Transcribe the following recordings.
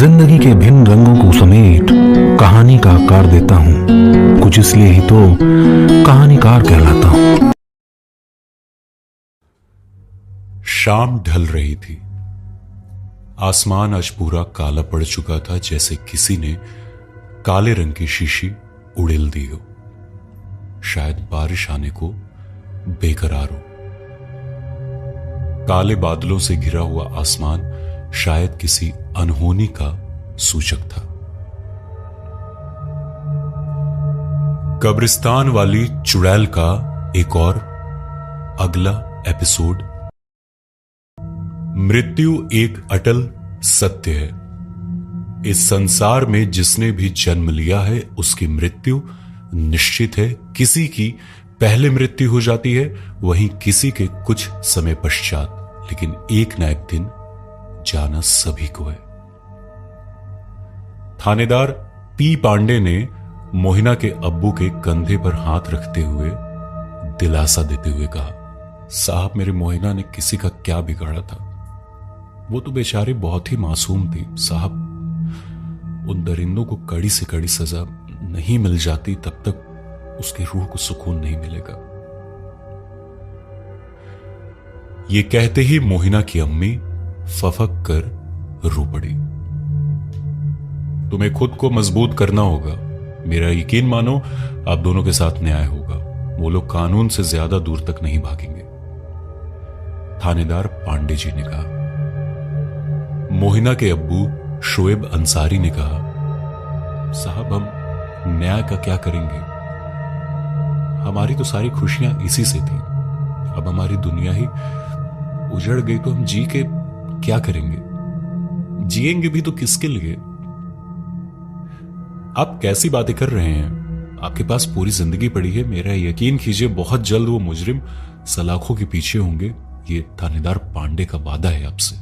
जिंदगी के भिन्न रंगों को समेट कहानी का आकार देता हूँ, कुछ इसलिए ही तो कहानीकार कहलाता हूँ। शाम ढल रही थी। आसमान आज पूरा काला पड़ चुका था, जैसे किसी ने काले रंग की शीशी उड़ेल दी हो। शायद बारिश आने को बेकरार हो। काले बादलों से घिरा हुआ आसमान शायद किसी अनहोनी का सूचक था। कब्रिस्तान वाली चुड़ैल का एक और अगला एपिसोड। मृत्यु एक अटल सत्य है। इस संसार में जिसने भी जन्म लिया है उसकी मृत्यु निश्चित है। किसी की पहले मृत्यु हो जाती है, वहीं किसी के कुछ समय पश्चात, लेकिन एक ना एक दिन जाना सभी को है। थानेदार पी पांडे ने मोहिना के अब्बू के कंधे पर हाथ रखते हुए दिलासा देते हुए कहा, साहब मेरी मोहिना ने किसी का क्या बिगाड़ा था? वो तो बेचारी बहुत ही मासूम थी साहब। उन दरिंदों को कड़ी से कड़ी सजा नहीं मिल जाती तब तक उसकी रूह को सुकून नहीं मिलेगा। ये कहते ही मोहिना की अम्मी फफक कर रो पड़ी। तुम्हें खुद को मजबूत करना होगा। मेरा यकीन मानो, आप दोनों के साथ न्याय होगा। वो लोग कानून से ज्यादा दूर तक नहीं भागेंगे, थानेदार पांडे जी ने कहा। मोहिना के अब्बू शोएब अंसारी ने कहा, साहब हम न्याय का क्या करेंगे? हमारी तो सारी खुशियां इसी से थी। अब हमारी दुनिया ही उजड़ गई तो हम जी के क्या करेंगे? जिएंगे भी तो किसके लिए? आप कैसी बातें कर रहे हैं? आपके पास पूरी जिंदगी पड़ी है। मेरा यकीन कीजिए बहुत जल्द वो मुजरिम सलाखों के पीछे होंगे। ये थानेदार पांडे का वादा है आपसे।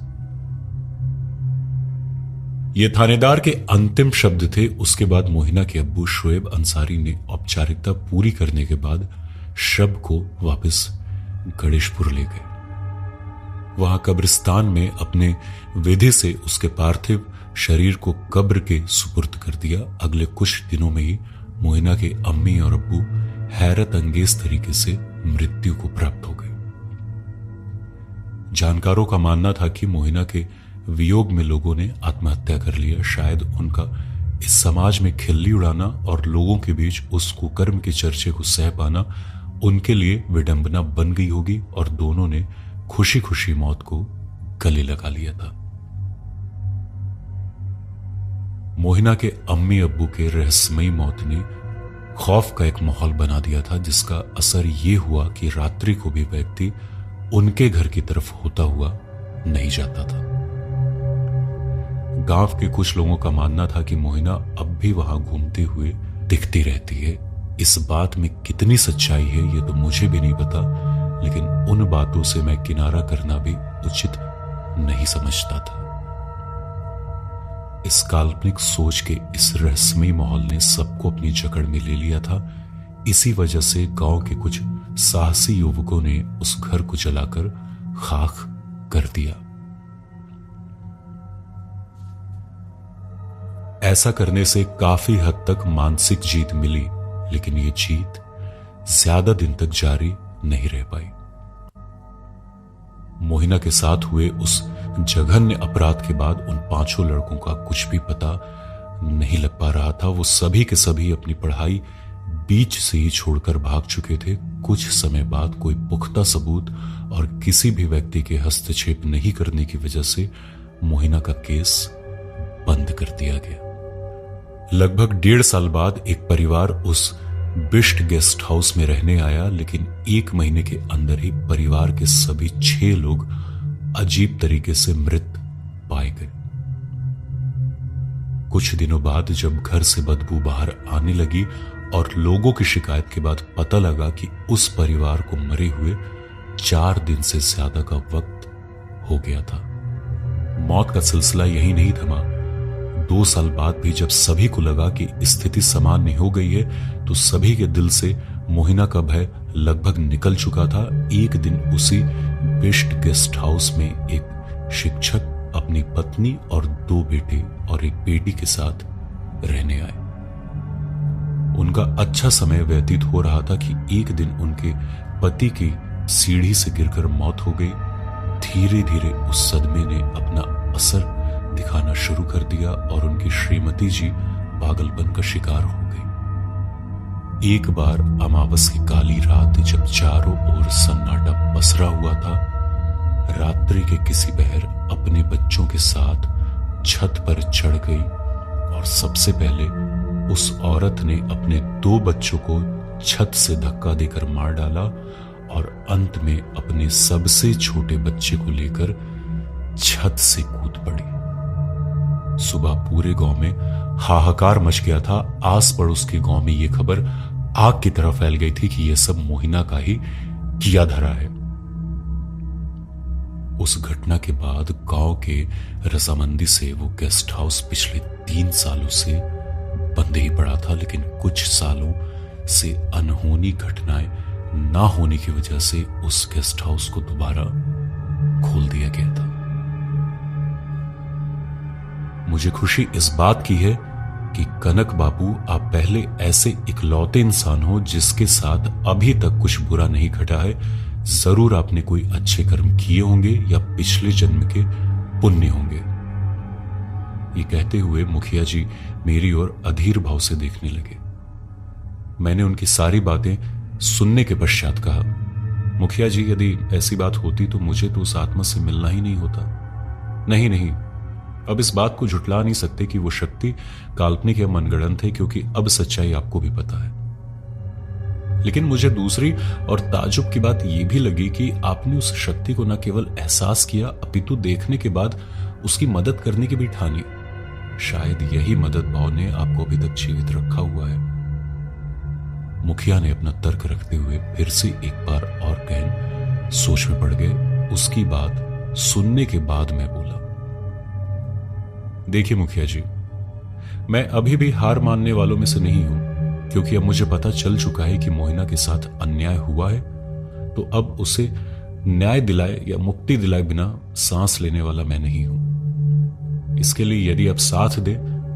ये थानेदार के अंतिम शब्द थे। उसके बाद मोहिना के अब्बू शोएब अंसारी ने औपचारिकता पूरी करने के बाद शव को वापस गणेशपुर ले गए। वहां कब्रिस्तान में अपने विधि से उसके पार्थिव शरीर को कब्र के सुपुर्द कर दिया। अगले कुछ दिनों में ही मोहिना के अम्मी और अब्बू हैरत अंगेज तरीके से मृत्यु को प्राप्त हो गए। जानकारों का मानना था कि मोहिना के वियोग में लोगों ने आत्महत्या कर लिया। शायद उनका इस समाज में खिल्ली उड़ाना और लोगों के बीच उस कुकर्म के चर्चे को सह पाना उनके लिए विडंबना बन गई होगी और दोनों ने खुशी खुशी मौत को गले लगा लिया था। मोहिना के अम्मी अब्बू के रहस्यमयी मौत ने खौफ का एक माहौल बना दिया था, जिसका असर यह हुआ कि रात्रि को भी व्यक्ति उनके घर की तरफ होता हुआ नहीं जाता था। गांव के कुछ लोगों का मानना था कि मोहिना अब भी वहां घूमते हुए दिखती रहती है। इस बात में कितनी सच्चाई है ये तो मुझे भी नहीं पता, लेकिन उन बातों से मैं किनारा करना भी उचित नहीं समझता था। इस काल्पनिक सोच के इस रहस्यमयी माहौल ने सबको अपनी जकड़ में ले लिया था। इसी वजह से गांव के कुछ साहसी युवकों ने उस घर को जलाकर खाक कर दिया। ऐसा करने से काफी हद तक मानसिक जीत मिली, लेकिन ये जीत ज्यादा दिन तक जारी नहीं रह पाई। मोहिना के साथ हुए उस जघन्य अपराध के बाद उन पांचों लड़कों का कुछ भी पता नहीं लग पा रहा था। वो सभी के सभी अपनी पढ़ाई बीच से ही छोड़कर भाग चुके थे। कुछ समय बाद कोई पुख्ता सबूत और किसी भी व्यक्ति के हस्तक्षेप नहीं करने की वजह से मोहिना का केस बंद कर दिया गया। लगभग 1.5 साल बाद एक परिवार उस बिष्ट गेस्ट हाउस में रहने आया, लेकिन 1 महीने के अंदर ही परिवार के सभी 6 लोग अजीब तरीके से मृत पाए गए। कुछ दिनों बाद जब घर से बदबू बाहर आने लगी और लोगों की शिकायत के बाद पता लगा कि उस परिवार को मरे हुए 4 दिन से ज्यादा का वक्त हो गया था। मौत का सिलसिला यही नहीं थमा। 2 साल बाद भी जब सभी को लगा कि स्थिति सामान्य हो गई है, तो सभी के दिल से मोहिना का भय लगभग निकल चुका था। एक दिन उसी बिष्ट गेस्ट हाउस में एक शिक्षक अपनी पत्नी और 2 बेटे और एक बेटी के साथ रहने आए। उनका अच्छा समय व्यतीत हो रहा था कि एक दिन उनके पति की सीढ़ी से गिरकर मौत हो गई। धीरे धीरे उस सदमे ने अपना असर दिखाना शुरू कर दिया और उनकी श्रीमती जी पागलपन का शिकार हो गई। एक बार अमावस की काली रात जब चारों ओर सन्नाटा पसरा हुआ था, रात्रि के किसी पहर अपने बच्चों के साथ छत पर चढ़ गई और सबसे पहले उस औरत ने अपने 2 बच्चों को छत से धक्का देकर मार डाला और अंत में अपने सबसे छोटे बच्चे को लेकर छत से कूद पड़ी। सुबह पूरे गांव में हाहाकार मच गया था। आस पड़ोस के गांव में यह खबर आग की तरह फैल गई थी कि यह सब मोहिना का ही किया धरा है। उस घटना के बाद गांव के रजामंदी से वो गेस्ट हाउस पिछले 3 सालों से बंद ही पड़ा था, लेकिन कुछ सालों से अनहोनी घटनाएं ना होने की वजह से उस गेस्ट हाउस को दोबारा खोल दिया गया था। मुझे खुशी इस बात की है कि कनक बाबू, आप पहले ऐसे इकलौते इंसान हो जिसके साथ अभी तक कुछ बुरा नहीं घटा है। जरूर आपने कोई अच्छे कर्म किए होंगे या पिछले जन्म के पुण्य होंगे। ये कहते हुए मुखिया जी मेरी ओर अधीर भाव से देखने लगे। मैंने उनकी सारी बातें सुनने के पश्चात कहा, मुखिया जी, यदि ऐसी बात होती तो मुझे तो उस आत्मा से मिलना ही नहीं होता। नहीं, अब इस बात को झुटला नहीं सकते कि वो शक्ति काल्पनिक या मनगढ़ंत है, क्योंकि अब सच्चाई आपको भी पता है। लेकिन मुझे दूसरी और ताजुब की बात यह भी लगी कि आपने उस शक्ति को न केवल एहसास किया अपितु देखने के बाद उसकी मदद करने की भी ठानी। शायद यही मदद भाव ने आपको अभी तक जीवित रखा हुआ है। मुखिया ने अपना तर्क रखते हुए फिर से एक बार और गहन सोच में पड़ गए। उसकी बात सुनने के बाद मैं बोला, देखिए मुखिया जी, मैं अभी भी हार मानने वालों में से नहीं हूं, क्योंकि अब मुझे पता चल चुका है कि मोहिना के साथ अन्याय हुआ है, तो अब उसे न्याय दिलाए या मुक्ति दिलाए बिना सांस लेने वाला मैं नहीं हूं। इसके लिए यदि आप साथ दे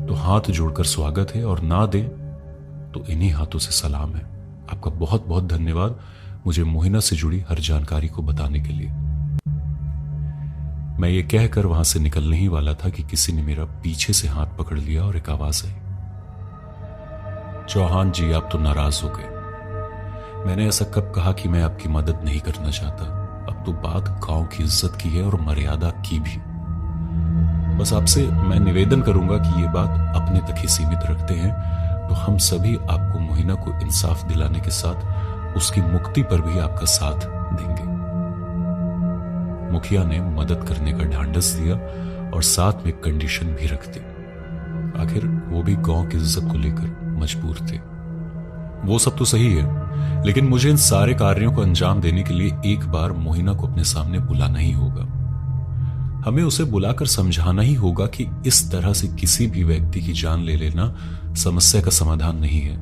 तो हाथ जोड़कर स्वागत है, और ना दे तो इन्हीं हाथों से सलाम है। आपका बहुत बहुत धन्यवाद मुझे मोहिना से जुड़ी हर जानकारी को बताने के लिए। मैं ये कहकर वहां से निकलने ही वाला था कि किसी ने मेरा पीछे से हाथ पकड़ लिया और एक आवाज आई, चौहान जी, आप तो नाराज हो गए। मैंने ऐसा कब कहा कि मैं आपकी मदद नहीं करना चाहता? अब तो बात गांव की इज्जत की है और मर्यादा की भी। बस आपसे मैं निवेदन करूंगा कि ये बात अपने तक ही सीमित रखते हैं, तो हम सभी आपको मोहिना को इंसाफ दिलाने के साथ उसकी मुक्ति पर भी आपका साथ देंगे। मुखिया ने मदद करने का ढांढस दिया और साथ में कंडीशन भी रख दी। आखिर वो भी गांव की इज्जत को लेकर मजबूर थे। वो सब तो सही है, लेकिन मुझे इन सारे कार्यों को अंजाम देने के लिए एक बार मोहिना को अपने सामने बुलाना ही होगा। हमें उसे बुलाकर समझाना ही होगा कि इस तरह से किसी भी व्यक्ति की जान ले लेना समस्या का समाधान नहीं है।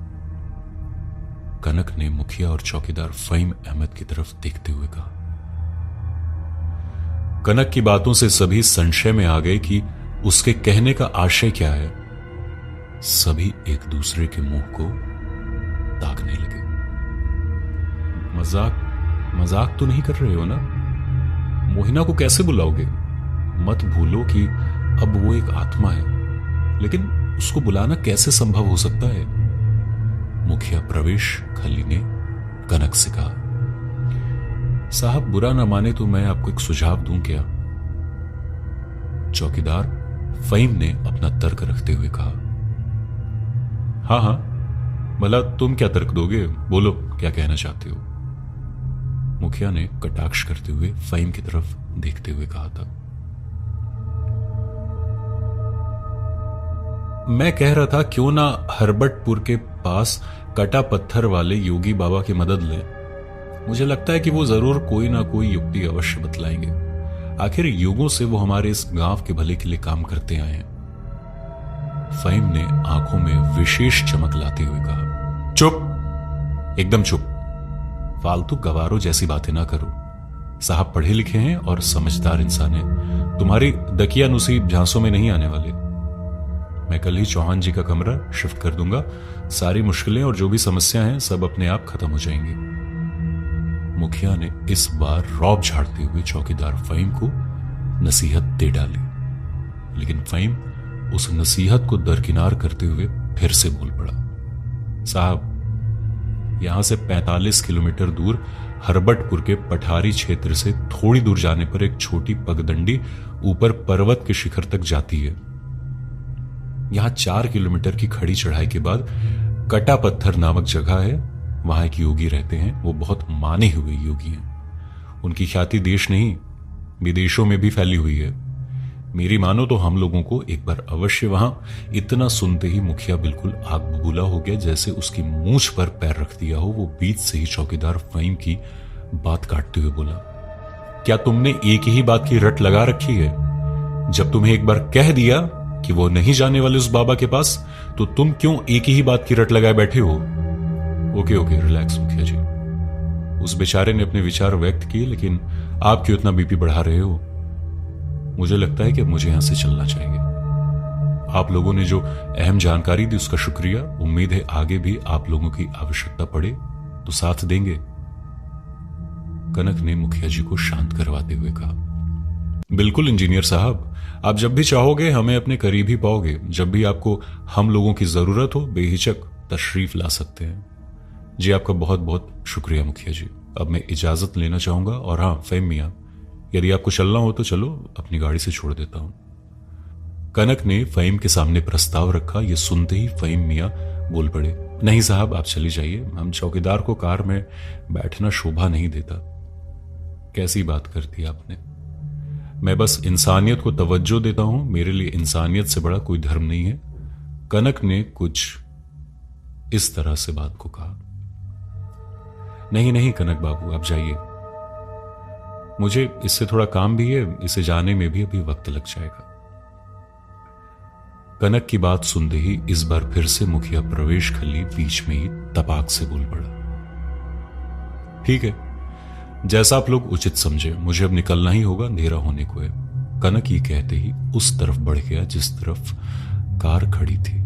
कनक ने मुखिया और चौकीदार फहीम अहमद की तरफ देखते हुए कहा। कनक की बातों से सभी संशय में आ गए कि उसके कहने का आशय क्या है। सभी एक दूसरे के मुंह को ताकने लगे। मजाक तो नहीं कर रहे हो ना? मोहिना को कैसे बुलाओगे? मत भूलो कि अब वो एक आत्मा है, लेकिन उसको बुलाना कैसे संभव हो सकता है? मुखिया प्रवेश खली ने कनक से कहा। साहब, बुरा ना माने तो मैं आपको एक सुझाव दूं क्या? चौकीदार फहीम ने अपना तर्क रखते हुए कहा। हाँ, भला तुम क्या तर्क दोगे? बोलो, क्या कहना चाहते हो? मुखिया ने कटाक्ष करते हुए फहीम की तरफ देखते हुए कहा था। मैं कह रहा था क्यों ना हरबटपुर के पास कटा पत्थर वाले योगी बाबा की मदद ले। मुझे लगता है कि वो जरूर कोई ना कोई युक्ति अवश्य बतलाएंगे। आखिर युगों से वो हमारे इस गांव के भले के लिए काम करते आए हैं। फहीम ने आंखों में विशेष चमक लाते हुए कहा। चुप, एकदम चुप। फालतू गवारों जैसी बातें ना करो। साहब पढ़े लिखे हैं और समझदार इंसान हैं। तुम्हारी दकियानुसी झांसों में नहीं आने वाले। मैं कल ही चौहान जी का कमरा शिफ्ट कर दूंगा, सारी मुश्किलें और जो भी समस्या हैं सब अपने आप खत्म हो जाएंगी। मुखिया ने इस बार रौब झाड़ते हुए चौकीदार फहीम को नसीहत दे डाली, लेकिन फहीम उस नसीहत को दरकिनार करते हुए फिर से बोल पड़ा, साहब यहां से 45 किलोमीटर दूर हरबटपुर के पठारी क्षेत्र से थोड़ी दूर जाने पर एक छोटी पगडंडी ऊपर पर्वत के शिखर तक जाती है। यहां 4 किलोमीटर की खड़ी चढ़ाई के बाद कटा पत्थर नामक जगह है, वहां एक योगी रहते हैं। वो बहुत माने हुए योगी हैं। उनकी ख्याति देश नहीं विदेशों में भी फैली हुई है। मेरी मानो तो हम लोगों को एक बार अवश्य वहां। इतना सुनते ही मुखिया बिल्कुल आग बबूला हो गया, जैसे उसकी मूंछ पर पैर रख दिया हो। वो बीच से ही चौकीदार फहीम की बात काटते हुए बोला, क्या तुमने एक ही बात की रट लगा रखी है? जब तुम्हें एक बार कह दिया कि वो नहीं जाने वाले उस बाबा के पास, तो तुम क्यों एक ही बात की रट लगाए बैठे हो? ओके रिलैक्स मुखिया जी। उस बेचारे ने अपने विचार व्यक्त किए, लेकिन आप क्यों इतना बीपी बढ़ा रहे हो? मुझे लगता है कि मुझे यहां से चलना चाहिए। आप लोगों ने जो अहम जानकारी दी उसका शुक्रिया। उम्मीद है आगे भी आप लोगों की आवश्यकता पड़े तो साथ देंगे। कनक ने मुखिया जी को शांत करवाते हुए कहा, बिल्कुल इंजीनियर साहब, आप जब भी चाहोगे हमें अपने करीब ही पाओगे। जब भी आपको हम लोगों की जरूरत हो बेहिचक तशरीफ ला सकते हैं। जी आपका बहुत बहुत शुक्रिया मुखिया जी। अब मैं इजाजत लेना चाहूंगा। और हां फहीम मियां, यदि आपको चलना हो तो चलो, अपनी गाड़ी से छोड़ देता हूं। कनक ने फहीम के सामने प्रस्ताव रखा। यह सुनते ही फहीम मियां बोल पड़े, नहीं साहब आप चली जाइए, हम चौकीदार को कार में बैठना शोभा नहीं देता। कैसी बात कर दी आपने? मैं बस इंसानियत को तवज्जो देता हूं, मेरे लिए इंसानियत से बड़ा कोई धर्म नहीं है। कनक ने कुछ इस तरह से बात को कहा। नहीं कनक बाबू आप जाइए, मुझे इससे थोड़ा काम भी है, इसे जाने में भी अभी वक्त लग जाएगा। कनक की बात सुनते ही इस बार फिर से मुखिया प्रवेश खली बीच में ही तपाक से बोल पड़ा, ठीक है जैसा आप लोग उचित समझे, मुझे अब निकलना ही होगा, अंधेरा होने को है। कनक ये कहते ही उस तरफ बढ़ गया जिस तरफ कार खड़ी थी।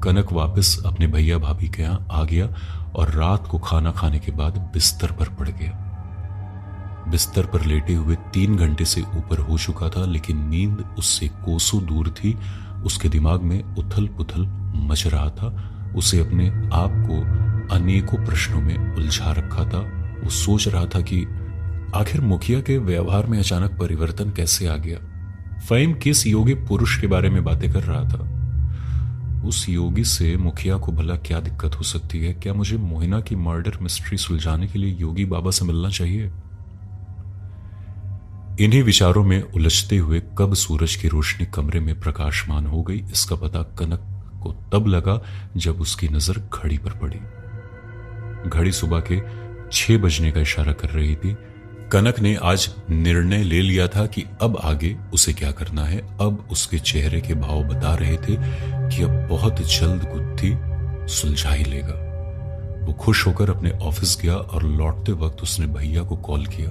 कनक वापस अपने भैया भाभी के यहां आ गया और रात को खाना खाने के बाद बिस्तर पर पड़ गया। बिस्तर पर लेटे हुए 3 घंटे से ऊपर हो चुका था, लेकिन नींद उससे कोसों दूर थी। उसके दिमाग में उथल पुथल मच रहा था। उसे अपने आप को अनेकों प्रश्नों में उलझा रखा था। वो सोच रहा था कि आखिर मुखिया के व्यवहार में अचानक परिवर्तन कैसे आ गया। फहीम किस योगी पुरुष के बारे में बातें कर रहा था? उस योगी से मुखिया को भला क्या दिक्कत हो सकती है? क्या मुझे मोहिना की मर्डर मिस्ट्री सुलझाने के लिए योगी बाबा से मिलना चाहिए? इन्हीं विचारों में उलझते हुए कब सूरज की रोशनी कमरे में प्रकाशमान हो गई, इसका पता कनक को तब लगा जब उसकी नजर घड़ी पर पड़ी। घड़ी सुबह के 6 बजने का इशारा कर रही थी। कनक ने आज निर्णय ले लिया था कि अब आगे उसे क्या करना है। अब उसके चेहरे के भाव बता रहे थे कि अब बहुत जल्द गुत्थी सुलझा ही लेगा। वो खुश होकर अपने ऑफिस गया और लौटते वक्त उसने भैया को कॉल किया।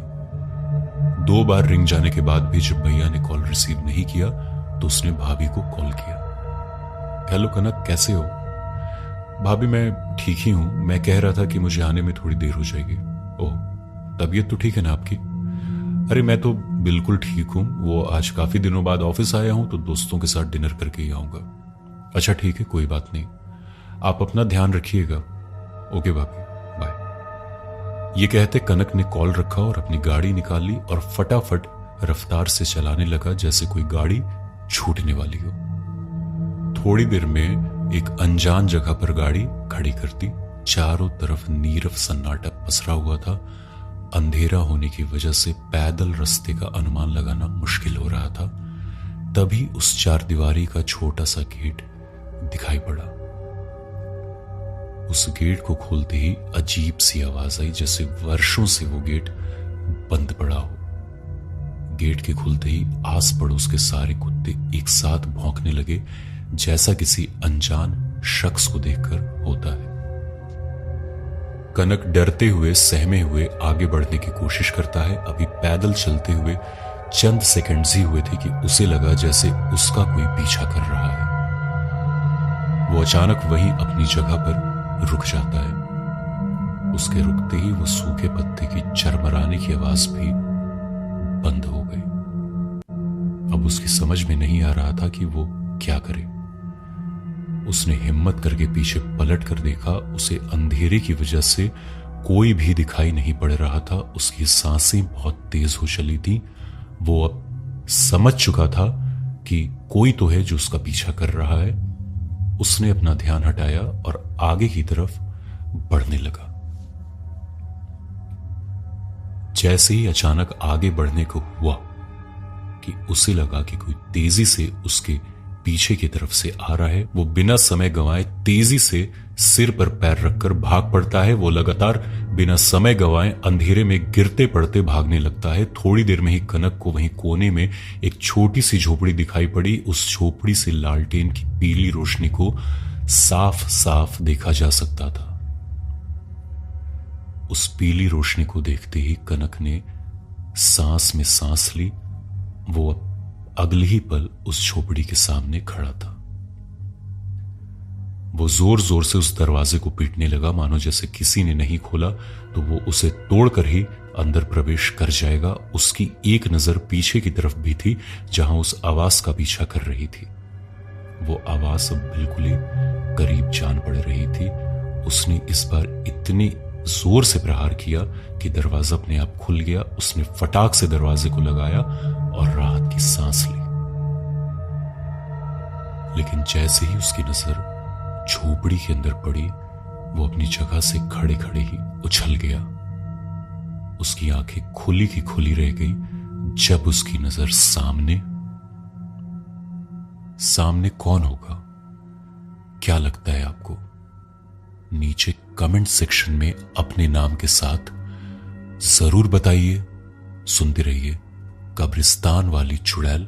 2 बार रिंग जाने के बाद भी जब भैया ने कॉल रिसीव नहीं किया तो उसने भाभी को कॉल किया। हेलो कनक, कैसे हो? भाभी मैं ठीक ही हूं, मैं कह रहा था कि मुझे आने में थोड़ी देर हो जाएगी। ओह, तबीयत तो ठीक है ना आपकी? अरे मैं तो बिल्कुल ठीक हूं, वो आज काफी दिनों बाद ऑफिस आया हूं तो दोस्तों के साथ डिनर करके ही आऊंगा। अच्छा ठीक है, कोई बात नहीं, आप अपना ध्यान रखिएगा। ओके भाभी, बाय। ये कहते कनक ने कॉल रखा और अपनी गाड़ी निकाल ली और फटाफट रफ्तार से चलाने लगा जैसे कोई गाड़ी छूटने वाली हो। थोड़ी देर में एक अनजान जगह पर गाड़ी खड़ी कर दी। चारों तरफ नीरव सन्नाटा पसरा हुआ था। अंधेरा होने की वजह से पैदल रास्ते का अनुमान लगाना मुश्किल हो रहा था। तभी उस 4 दीवारी का छोटा सा गेट दिखाई पड़ा। उस गेट को खोलते ही अजीब सी आवाज आई, जैसे वर्षों से वो गेट बंद पड़ा हो। गेट के खुलते ही आस पड़ोस के सारे कुत्ते एक साथ भौंकने लगे, जैसा किसी अनजान शख्स को देखकर होता है। कनक डरते हुए सहमे हुए आगे बढ़ने की कोशिश करता है। अभी पैदल चलते हुए चंद सेकंड्स ही हुए थे कि उसे लगा जैसे उसका कोई पीछा कर रहा है। वो अचानक वहीं अपनी जगह पर रुक जाता है। उसके रुकते ही वो सूखे पत्ते की चरमराने की आवाज भी बंद हो गई। अब उसकी समझ में नहीं आ रहा था कि वो क्या करे। उसने हिम्मत करके पीछे पलट कर देखा। उसे अंधेरे की वजह से कोई भी दिखाई नहीं पड़ रहा था। उसकी सांसें बहुत तेज हो चली थी। वो अब समझ चुका था कि कोई तो है जो उसका पीछा कर रहा है। उसने अपना ध्यान हटाया और आगे की तरफ बढ़ने लगा। जैसे ही अचानक आगे बढ़ने को हुआ कि उसे लगा कि कोई तेजी से उसके पीछे की तरफ से आ रहा है। वो बिना समय गंवाए तेजी से सिर पर पैर रखकर भाग पड़ता है। वो लगातार बिना समय गंवाए अंधेरे में गिरते पड़ते भागने लगता है। थोड़ी देर में ही कनक को वहीं कोने में एक छोटी सी झोपड़ी दिखाई पड़ी। उस झोपड़ी से लालटेन की पीली रोशनी को साफ साफ देखा जा सकता था। उस पीली रोशनी को देखते ही कनक ने सांस में सांस ली। वो अगले ही पल उस झोपड़ी के सामने खड़ा था। वो जोर जोर से उस दरवाजे को पीटने लगा, मानो जैसे किसी ने नहीं खोला तो वो उसे तोड़कर ही अंदर प्रवेश कर जाएगा। उसकी एक नजर पीछे की तरफ भी थी, जहां उस आवाज का पीछा कर रही थी। वो आवाज अब बिल्कुल ही करीब जान पड़ रही थी। उसने इस बार इतने जोर से प्रहार किया कि दरवाजा अपने आप खुल गया। उसने फटाक से दरवाजे को लगाया और राहत की सांस ली। लेकिन जैसे ही उसकी नजर झोपड़ी के अंदर पड़ी, वो अपनी जगह से खड़े खड़े ही उछल गया। उसकी आंखें खुली की खुली रह गई जब उसकी नजर सामने कौन होगा? क्या लगता है आपको? नीचे कमेंट सेक्शन में अपने नाम के साथ जरूर बताइए। सुनते रहिए कब्रिस्तान वाली चुड़ैल।